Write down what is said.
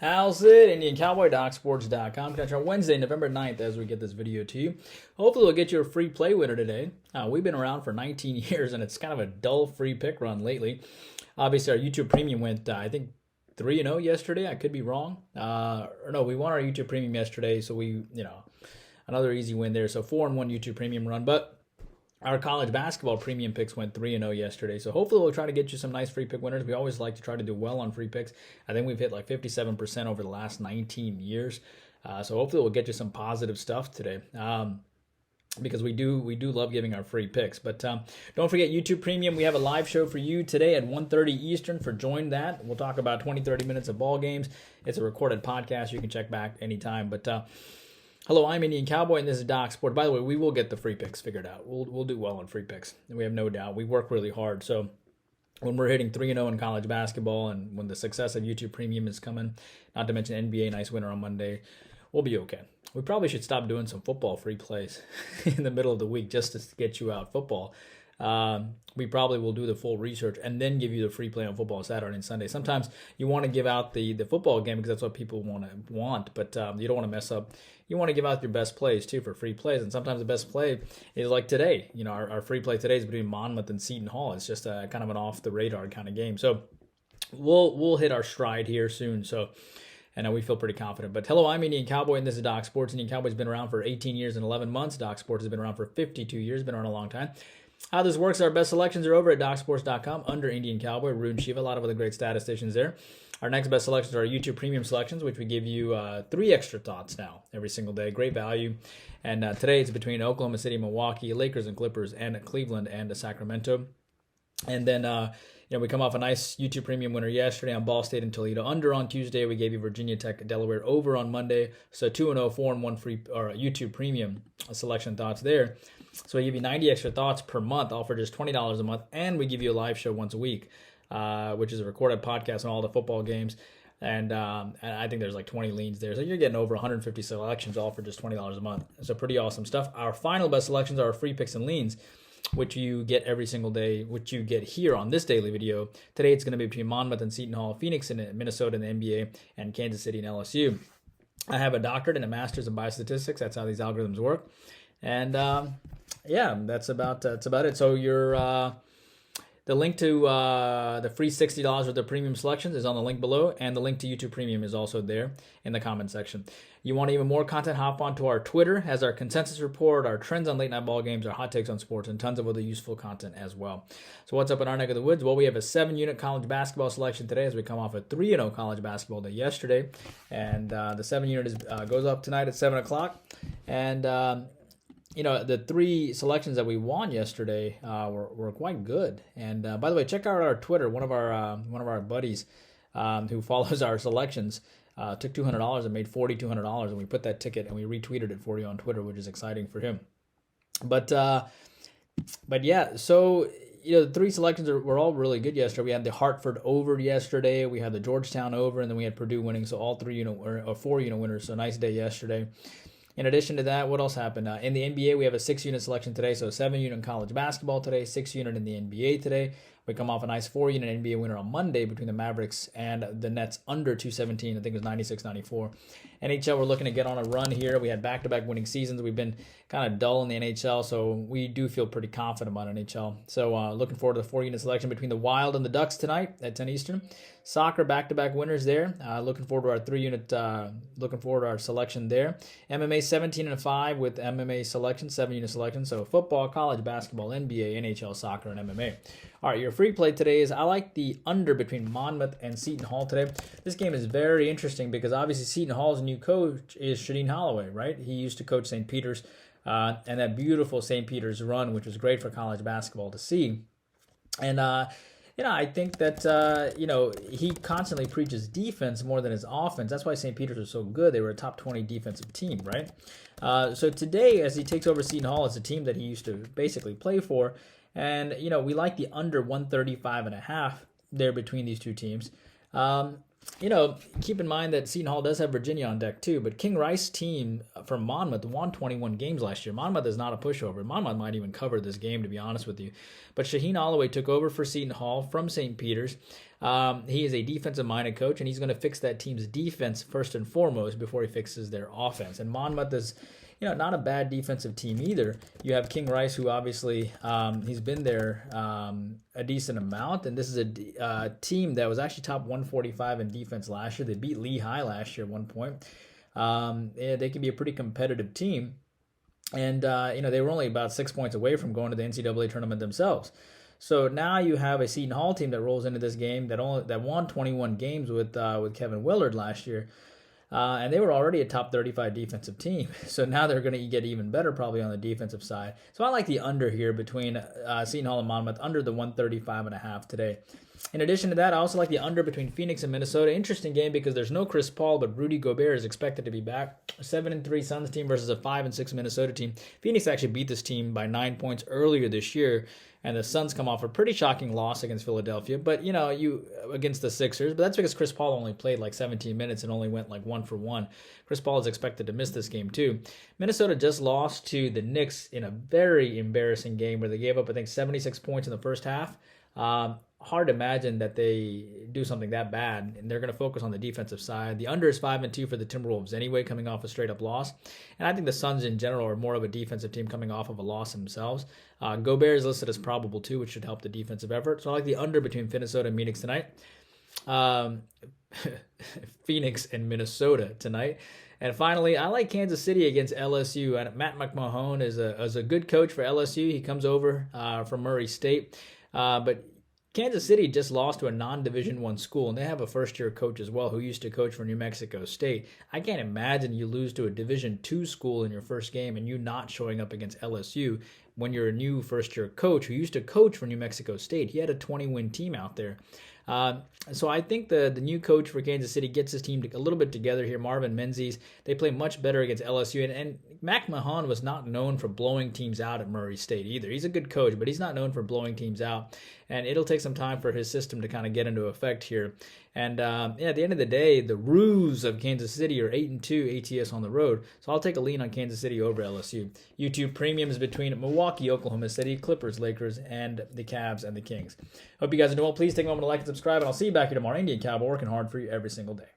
How's it? IndianCowboy.Sports.com. Catch our Wednesday, November 9th as we get this video to you. Hopefully we'll get you a free play winner today. We've been around for 19 years and it's kind of a dull free pick run lately. Obviously our YouTube Premium went, I think, 3-0 yesterday. I could be wrong. Or no, we won our YouTube Premium yesterday, so another easy win there. So 4-1 YouTube Premium run, but our college basketball premium picks went 3-0 yesterday. So hopefully we'll try to get you some nice free pick winners. We always like to try to do well on free picks. I think we've hit like 57% over the last 19 years. So hopefully we'll get you some positive stuff today. Because we do love giving our free picks. But don't forget YouTube Premium. We have a live show for you today at 1:30 Eastern. For join that. We'll talk about 20-30 minutes of ball games. It's a recorded podcast. You can check back anytime. But hello, I'm Indian Cowboy, and this is Doc Sport. By the way, we will get the free picks figured out. We'll do well on free picks. We have no doubt. We work really hard. So when we're hitting 3-0 in college basketball and when the success of YouTube Premium is coming, not to mention NBA, nice winner on Monday, we'll be okay. We probably should stop doing some football free plays in the middle of the week just to get you out football. We probably will do the full research and then give you the free play on football Saturday and Sunday. Sometimes you want to give out the football game because that's what people want, but you don't want to mess up. You want to give out your best plays too for free plays, and sometimes the best play is like today. Our free play today is between Monmouth and Seton Hall. It's just a kind of an off the radar kind of game. So we'll hit our stride here soon. So. And we feel pretty confident. But hello, I'm Indian Cowboy, and this is Doc Sports. Indian Cowboy's been around for 18 years and 11 months. Doc Sports has been around for 52 years, been around a long time. How this works, our best selections are over at DocSports.com under Indian Cowboy, Rune Shiva, a lot of other great statisticians there. Our next best selections are our YouTube Premium selections, which we give you 3 extra thoughts now every single day. Great value. And today it's between Oklahoma City, Milwaukee, Lakers and Clippers, and Cleveland and Sacramento. And then we come off a nice YouTube Premium winner yesterday on Ball State and Toledo. Under on Tuesday, we gave you Virginia Tech, Delaware. Over on Monday, so 2-0, 4-1 free or YouTube Premium selection thoughts there. So we give you 90 extra thoughts per month, all for just $20 a month, and we give you a live show once a week, which is a recorded podcast on all the football games. And I think there's like 20 leans there. So you're getting over 150 selections, all for just $20 a month. So pretty awesome stuff. Our final best selections are our free picks and leans, which you get every single day, which you get here on this daily video. Today it's going to be between Monmouth and Seton Hall, Phoenix and Minnesota in the NBA, and Kansas City and LSU. I have a doctorate and a master's in biostatistics. That's how these algorithms work. And that's about it. So the link to the free $60 with the premium selections is on the link below, and the link to YouTube Premium is also there in the comment section. You want even more content, hop onto our Twitter, has our consensus report, our trends on late night ball games, our hot takes on sports, and tons of other useful content as well. So what's up in our neck of the woods? Well, we have a 7-unit college basketball selection today as we come off a 3-0 college basketball day yesterday. And the 7-unit goes up tonight at 7 o'clock. And the 3 selections that we won yesterday were quite good. And by the way, check out our Twitter. One of our buddies who follows our selections took $200 and made $4,200, and we put that ticket and we retweeted it for you on Twitter, which is exciting for him. But yeah, so the 3 selections were all really good yesterday. We had the Hartford over yesterday, we had the Georgetown over, and then we had Purdue winning. So all 4-unit winners. So nice day yesterday. In addition to that, what else happened? In the NBA, we have a 6-unit selection today. So 7-unit in college basketball today, 6-unit in the NBA today. We come off a nice 4-unit NBA winner on Monday between the Mavericks and the Nets under 217. I think it was 96-94. NHL, we're looking to get on a run here. We had back-to-back winning seasons. We've been kind of dull in the NHL, so we do feel pretty confident about NHL. So looking forward to the 4-unit selection between the Wild and the Ducks tonight at 10 Eastern. Soccer, back-to-back winners there. Looking forward to our 3-unit, looking forward to our selection there. MMA 17-5 with MMA selection, 7-unit selection. So football, college basketball, NBA, NHL, soccer, and MMA. All right, your free play today is I like the under between Monmouth and Seton Hall today. This game is very interesting because obviously Seton Hall's new coach is Shadeen Holloway, right? He used to coach St. Peter's and that beautiful St. Peter's run, which was great for college basketball to see. And I think that he constantly preaches defense more than his offense. That's why St. Peter's was so good. They were a top 20 defensive team, right? So today, as he takes over Seton Hall, it's a team that he used to basically play for. And, we like the under 135.5 there between these two teams. Keep in mind that Seton Hall does have Virginia on deck too, but King Rice team from Monmouth won 21 games last year. Monmouth is not a pushover. Monmouth might even cover this game, to be honest with you. But Shaheen Holloway took over for Seton Hall from St. Peter's. He is a defensive-minded coach, and he's going to fix that team's defense first and foremost before he fixes their offense. And Monmouth is not a bad defensive team either. You have King Rice, who obviously he's been there a decent amount, and this is a team that was actually top 145 in defense last year. They beat Lehigh last year at one point. They can be a pretty competitive team, and they were only about 6 points away from going to the NCAA tournament themselves. So now you have a Seton Hall team that rolls into this game that won 21 games with Kevin Willard last year. And they were already a top 35 defensive team. So now they're going to get even better probably on the defensive side. So I like the under here between Seton Hall and Monmouth, under the 135.5 today. In addition to that, I also like the under between Phoenix and Minnesota. Interesting game because there's no Chris Paul, but Rudy Gobert is expected to be back. A 7-3 Suns team versus a 5-6 Minnesota team. Phoenix actually beat this team by 9 points earlier this year, and the Suns come off a pretty shocking loss against Philadelphia, but against the Sixers. But that's because Chris Paul only played like 17 minutes and only went like 1 for 1. Chris Paul is expected to miss this game too. Minnesota just lost to the Knicks in a very embarrassing game where they gave up, I think, 76 points in the first half. Hard to imagine that they do something that bad, and they're going to focus on the defensive side. The under is 5-2 for the Timberwolves anyway, coming off a straight-up loss. And I think the Suns in general are more of a defensive team coming off of a loss themselves. Gobert is listed as probable too, which should help the defensive effort. So I like the under between Minnesota and Phoenix tonight. Phoenix and Minnesota tonight. And finally, I like Kansas City against LSU. And Matt McMahon is a good coach for LSU. He comes over from Murray State. But Kansas City just lost to a non-Division I school, and they have a first-year coach as well who used to coach for New Mexico State. I can't imagine you lose to a Division II school in your first game and you not showing up against LSU when you're a new first-year coach who used to coach for New Mexico State. He had a 20-win team out there. So I think the new coach for Kansas City gets his team a little bit together here. Marvin Menzies, they play much better against LSU. And McMahon was not known for blowing teams out at Murray State either. He's a good coach, but he's not known for blowing teams out. And it'll take some time for his system to kind of get into effect here. And at the end of the day, the Roos of Kansas City are 8-2 ATS on the road. So I'll take a lean on Kansas City over LSU. YouTube premiums between Milwaukee, Oklahoma City, Clippers, Lakers, and the Cavs and the Kings. Hope you guys are doing well. Please take a moment to like and subscribe, and I'll see you back here tomorrow. Indian Cowboy working hard for you every single day.